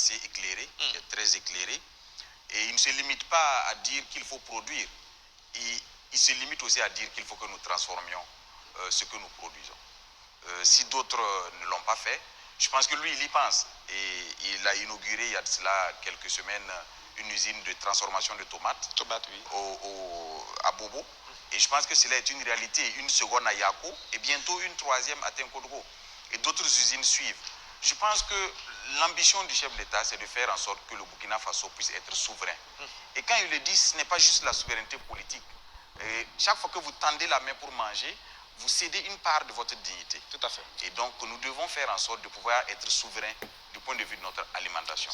assez éclairé, qui est très éclairé. Et il ne se limite pas à dire qu'il faut produire. Il se limite aussi à dire qu'il faut que nous transformions ce que nous produisons. Si d'autres ne l'ont pas fait, je pense que lui, il y pense. Et il a inauguré il y a de cela quelques semaines une usine de transformation de tomates, oui, à Bobo. Et je pense que cela est une réalité. Une seconde à Yako et bientôt une troisième à Tenkodgo. Et d'autres usines suivent. Je pense que l'ambition du chef d'État, c'est de faire en sorte que le Burkina Faso puisse être souverain. Et quand il le dit, ce n'est pas juste la souveraineté politique. Et chaque fois que vous tendez la main pour manger, vous cédez une part de votre dignité. Tout à fait. Et donc, nous devons faire en sorte de pouvoir être souverain du point de vue de notre alimentation.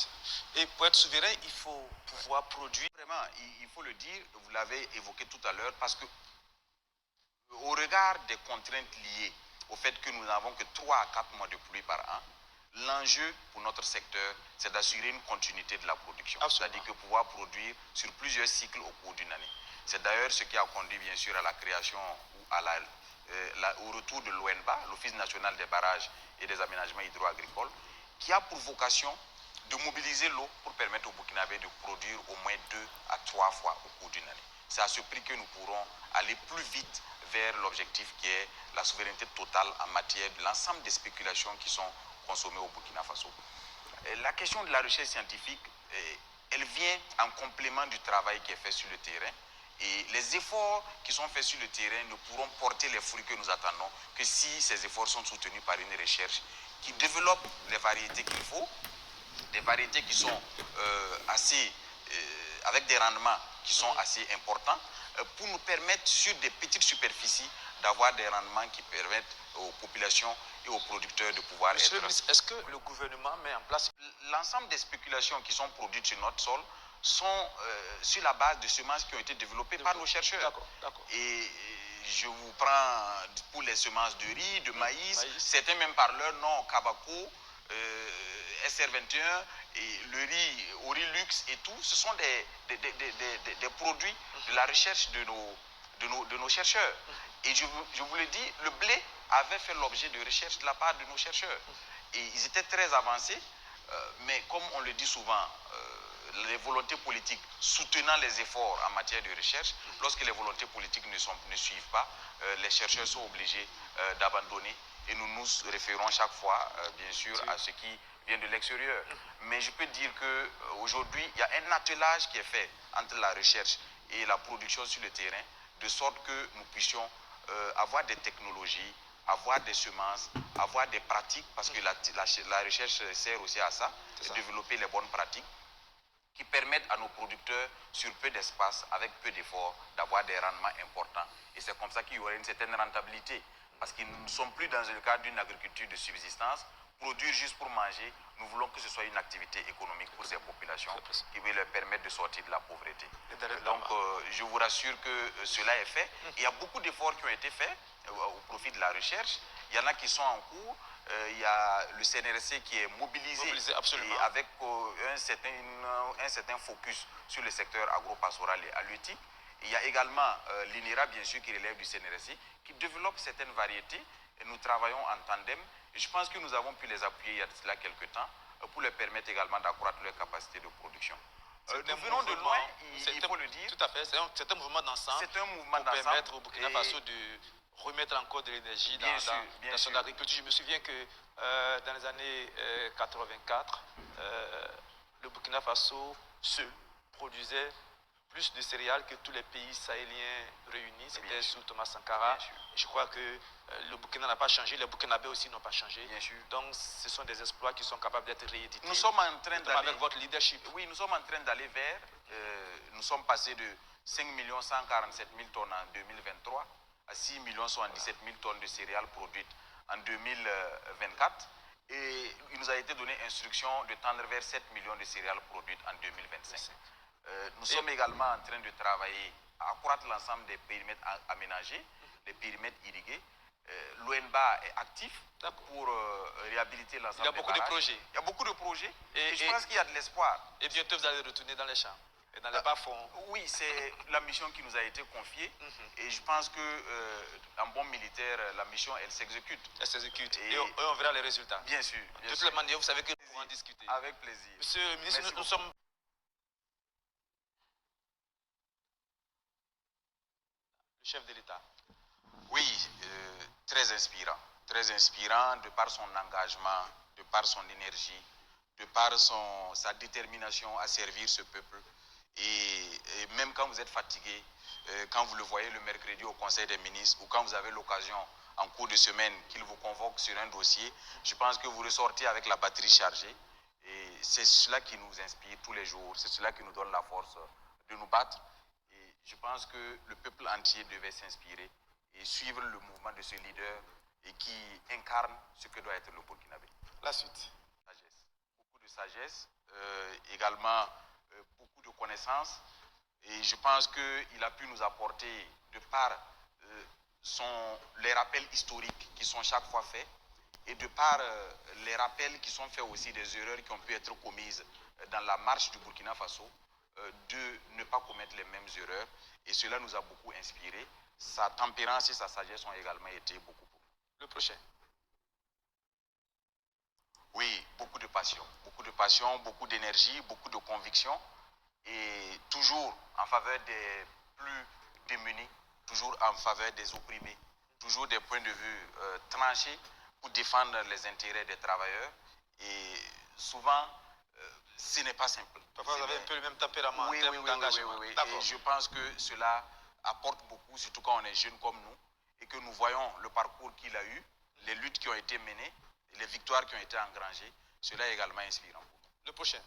Et pour être souverain, il faut pouvoir produire. Vraiment, il faut le dire, vous l'avez évoqué tout à l'heure, parce que au regard des contraintes liées au fait que nous n'avons que 3 à 4 mois de pluie par an, l'enjeu pour notre secteur, c'est d'assurer une continuité de la production. C'est-à-dire que pouvoir produire sur plusieurs cycles au cours d'une année. C'est d'ailleurs ce qui a conduit bien sûr à la création ou à au retour de l'ONBA, l'Office national des barrages et des aménagements hydro-agricoles, qui a pour vocation de mobiliser l'eau pour permettre aux Burkinabés de produire au moins 2 à 3 fois au cours d'une année. C'est à ce prix que nous pourrons aller plus vite vers l'objectif qui est la souveraineté totale en matière de l'ensemble des spéculations qui sont consommées au Burkina Faso. La question de la recherche scientifique, elle vient en complément du travail qui est fait sur le terrain. Et les efforts qui sont faits sur le terrain ne pourront porter les fruits que nous attendons que si ces efforts sont soutenus par une recherche qui développe les variétés qu'il faut, des variétés qui sont avec des rendements qui sont assez importants, pour nous permettre sur des petites superficies d'avoir des rendements qui permettent aux populations et aux producteurs de pouvoir Monsieur le ministre, est-ce que le gouvernement met en place... L'ensemble des spéculations qui sont produites sur notre sol sont sur la base de semences qui ont été développées par nos chercheurs. D'accord. Et je vous prends pour les semences de riz, de maïs, certains même par leur nom, Kabako, SR21, et le riz, Orilux et tout, ce sont des produits de la recherche de nos chercheurs. Et je vous le dis, le blé avait fait l'objet de recherche de la part de nos chercheurs. Et ils étaient très avancés, mais comme on le dit souvent, les volontés politiques soutenant les efforts en matière de recherche, lorsque les volontés politiques ne suivent pas, les chercheurs sont obligés d'abandonner. Et nous nous référons chaque fois, bien sûr, à ce qui vient de l'extérieur. Mais je peux dire qu'aujourd'hui, il y a un attelage qui est fait entre la recherche et la production sur le terrain, de sorte que nous puissions avoir des technologies, avoir des semences, avoir des pratiques, parce que la recherche sert aussi à ça, de développer les bonnes pratiques qui permettent à nos producteurs, sur peu d'espace, avec peu d'efforts, d'avoir des rendements importants. Et c'est comme ça qu'il y aurait une certaine rentabilité. Parce que nous ne sommes plus dans le cadre d'une agriculture de subsistance. Produire juste pour manger, nous voulons que ce soit une activité économique pour ces populations qui va leur permettre de sortir de la pauvreté. Donc, je vous rassure que cela est fait. Il y a beaucoup d'efforts qui ont été faits au profit de la recherche. Il y en a qui sont en cours. Il y a le CNRC qui est mobilisé et avec un certain focus sur le secteur agro-pastoral et halieutique. Il y a également l'INERA, bien sûr, qui relève du CNRC, qui développe certaines variétés. Et nous travaillons en tandem. Et je pense que nous avons pu les appuyer il y a cela quelques temps pour leur permettre également d'accroître leur capacité de production. Nous venons de loin, il faut le dire. Tout à fait, c'est un mouvement d'ensemble. C'est un mouvement pour permettre au Burkina Faso de remettre encore de l'énergie dans son agriculture. Je me souviens que dans les années 84, le Burkina Faso seul produisait plus de céréales que tous les pays sahéliens réunis. C'était sous Thomas Sankara. Je crois que le Burkina n'a pas changé, les Burkinabés aussi n'ont pas changé. Donc ce sont des exploits qui sont capables d'être réédités. Nous sommes en train d'aller avec votre leadership. Oui, nous sommes en train d'aller vers. Nous sommes passés de 5 147 000 tonnes en 2023 à 6 77 000 tonnes de céréales produites en 2024. Et il nous a été donné instruction de tendre vers 7 millions de céréales produites en 2025. Nous sommes également en train de travailler à accroître l'ensemble des périmètres aménagés, les périmètres irrigués. L'ONBA est actif pour réhabiliter l'ensemble des barrages. Il y a beaucoup de projets. Il y a beaucoup de projets et je pense qu'il y a de l'espoir. Et bientôt vous allez retourner dans les champs. dans les bas-fonds. Oui, c'est la mission qui nous a été confiée. Et je pense que en bon militaire, la mission, elle s'exécute. Elle s'exécute. Et on verra les résultats. Bien sûr. De toutes les manières, vous savez que nous pouvons en discuter. Avec plaisir. Monsieur le ministre, nous sommes... Le chef de l'État. Oui, très inspirant. Très inspirant de par son engagement, de par son énergie, de par sa détermination à servir ce peuple. Et même quand vous êtes fatigué, quand vous le voyez le mercredi au Conseil des ministres ou quand vous avez l'occasion en cours de semaine qu'il vous convoque sur un dossier, je pense que vous ressortez avec la batterie chargée. Et c'est cela qui nous inspire tous les jours, c'est cela qui nous donne la force de nous battre. Et je pense que le peuple entier devait s'inspirer et suivre le mouvement de ce leader et qui incarne ce que doit être le Burkinabé. La suite. Sagesse. Beaucoup de sagesse, également beaucoup de connaissances. Et je pense qu'il a pu nous apporter, de par les rappels historiques qui sont chaque fois faits, et de par les rappels qui sont faits aussi des erreurs qui ont pu être commises dans la marche du Burkina Faso, de ne pas commettre les mêmes erreurs. Et cela nous a beaucoup inspiré. Sa tempérance et sa sagesse ont également été beaucoup pour nous. Le prochain. Oui, beaucoup de passion, beaucoup d'énergie, beaucoup de conviction. Et toujours en faveur des plus démunis, toujours en faveur des opprimés, toujours des points de vue tranchés pour défendre les intérêts des travailleurs. Et souvent, ce n'est pas simple. Parfois, vous avez un peu le même tempérament en termes d'engagement. Oui. Et je pense que cela apporte beaucoup, surtout quand on est jeune comme nous, et que nous voyons le parcours qu'il a eu, les luttes qui ont été menées, les victoires qui ont été engrangées. Cela est également inspirant pour nous. Le prochain.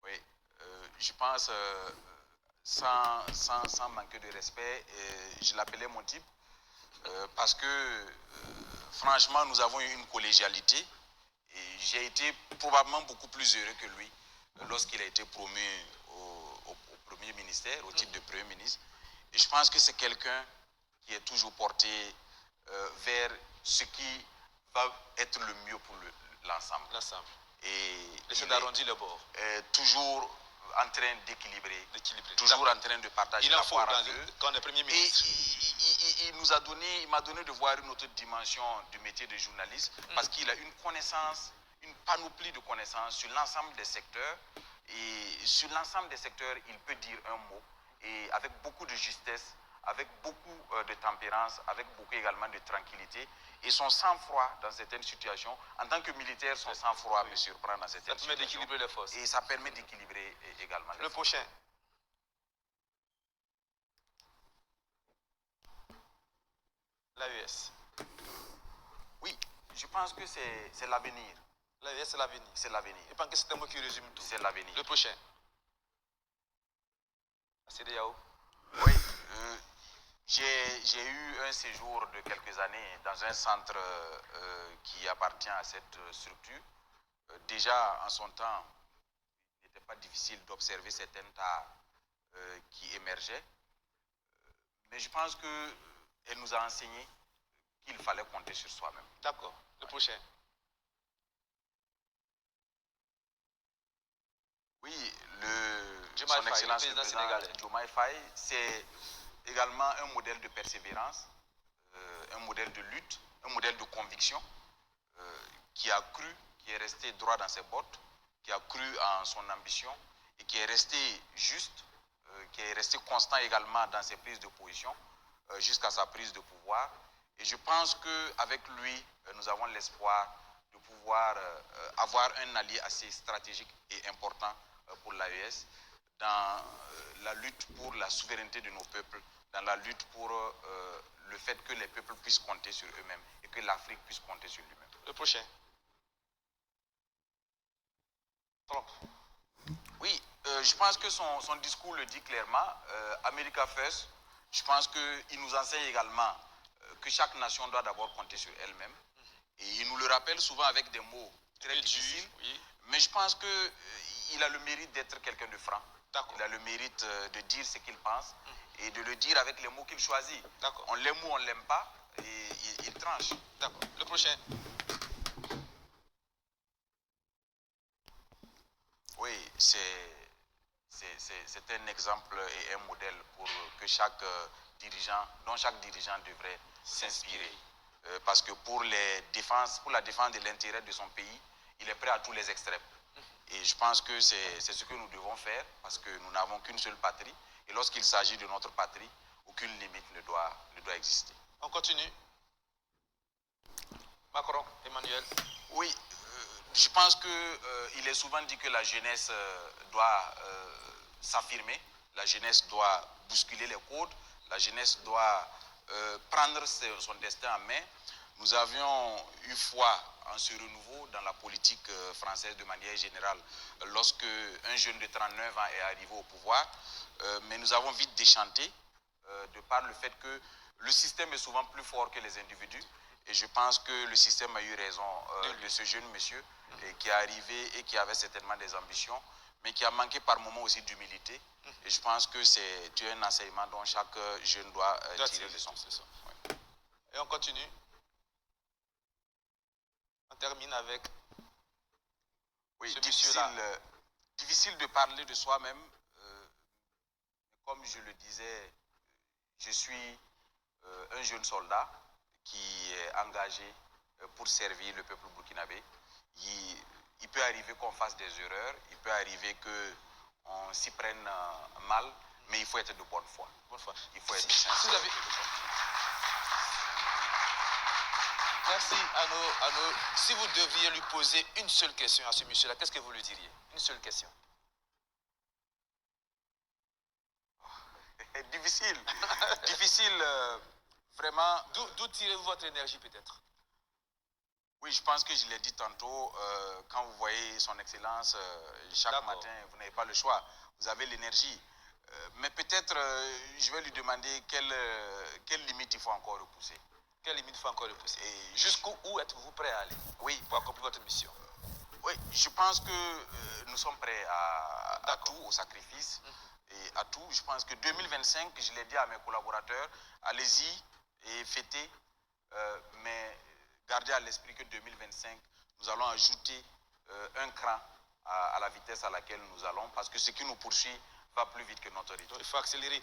Oui, je pense, sans manquer de respect, je l'appelais mon type, parce que, franchement, nous avons eu une collégialité, et j'ai été probablement beaucoup plus heureux que lui lorsqu'il a été promu au premier ministère, au titre de premier ministre. Et je pense que c'est quelqu'un qui est toujours porté vers ce qui va être le mieux pour l'ensemble. Et essayer d'arrondir le bord. Toujours en train d'équilibrer, toujours en train de partager la poire quand on est premier ministre. Et il m'a donné de voir une autre dimension du métier de journaliste, parce qu'il a une connaissance, une panoplie de connaissances sur l'ensemble des secteurs. Et sur l'ensemble des secteurs, il peut dire un mot, et avec beaucoup de justesse, avec beaucoup de tempérance, avec beaucoup également de tranquillité. Et son sang-froid dans certaines situations, en tant que militaire, son sang-froid me surprend dans certaines situations. Ça permet d'équilibrer les forces. Et ça permet d'équilibrer également les forces. Le prochain. L'AES. Oui, je pense que c'est l'avenir. L'AES, c'est l'avenir. C'est l'avenir. Je pense que c'est un mot qui résume tout. C'est l'avenir. Le prochain. La CEDEAO. Oui, j'ai eu un séjour de quelques années dans un centre qui appartient à cette structure. Déjà, en son temps, il n'était pas difficile d'observer certains tas qui émergeaient. Mais je pense qu'elle nous a enseigné qu'il fallait compter sur soi-même. D'accord. Le prochain. Oui, son Excellence le président Diomaye Faye, c'est également un modèle de persévérance, un modèle de lutte, un modèle de conviction, qui a cru, qui est resté droit dans ses bottes, qui a cru en son ambition et qui est resté juste, qui est resté constant également dans ses prises de position jusqu'à sa prise de pouvoir. Et je pense qu'avec lui, nous avons l'espoir de pouvoir avoir un allié assez stratégique et important pour l'AES dans la lutte pour la souveraineté de nos peuples, dans la lutte pour le fait que les peuples puissent compter sur eux-mêmes et que l'Afrique puisse compter sur lui-même. Le prochain. Trump. Oui, je pense que son discours le dit clairement. America First, je pense qu'il nous enseigne également que chaque nation doit d'abord compter sur elle-même. Et il nous le rappelle souvent avec des mots très difficiles. Oui. Mais je pense qu'il a le mérite d'être quelqu'un de franc. Il a le mérite de dire ce qu'il pense et de le dire avec les mots qu'il choisit. On l'aime ou on ne l'aime pas, et il tranche. D'accord. Le prochain. Oui, c'est c'est un exemple et un modèle pour que chaque dirigeant, dont chaque dirigeant devrait s'inspirer. Parce que pour la défense de l'intérêt de son pays, il est prêt à tous les extrêmes. Et je pense que c'est ce que nous devons faire parce que nous n'avons qu'une seule patrie. Et lorsqu'il s'agit de notre patrie, aucune limite ne doit exister. On continue. Macron, Emmanuel. Oui, je pense qu'il est souvent dit que la jeunesse doit s'affirmer, la jeunesse doit bousculer les codes, la jeunesse doit prendre son destin en main. Nous avions eu foi en ce renouveau dans la politique française de manière générale lorsque un jeune de 39 ans est arrivé au pouvoir, mais nous avons vite déchanté de par le fait que le système est souvent plus fort que les individus. Et je pense que le système a eu raison de ce jeune monsieur qui est arrivé et qui avait certainement des ambitions, mais qui a manqué par moments aussi d'humilité. Et je pense que c'est un enseignement dont chaque jeune doit tirer leçon. Ouais. Et on continue. On termine avec ce monsieur-là. Difficile de parler de soi-même. Comme je le disais, je suis un jeune soldat qui est engagé pour servir le peuple burkinabé. Il peut arriver qu'on fasse des erreurs, il peut arriver qu'on s'y prenne mal, mais il faut être de bonne foi. Il faut être sincère. Merci Si vous deviez lui poser une seule question à ce monsieur-là, qu'est-ce que vous lui diriez? Une seule question. Difficile. Difficile, vraiment. D'où tirez-vous votre énergie peut-être? Oui, je pense que je l'ai dit tantôt, quand vous voyez son excellence, chaque matin, vous n'avez pas le choix. Vous avez l'énergie. Mais peut-être, je vais lui demander quelle limite il faut encore repousser. Quelle limite il faut encore repousser? Jusqu'où êtes-vous prêt à aller pour accomplir votre mission? Oui, je pense que nous sommes prêts à tout, au sacrifice. Et à tout, je pense que 2025, je l'ai dit à mes collaborateurs, allez-y et fêtez, mais gardez à l'esprit que 2025, nous allons ajouter un cran à la vitesse à laquelle nous allons, parce que ce qui nous poursuit va plus vite que notre rythme. Il faut accélérer.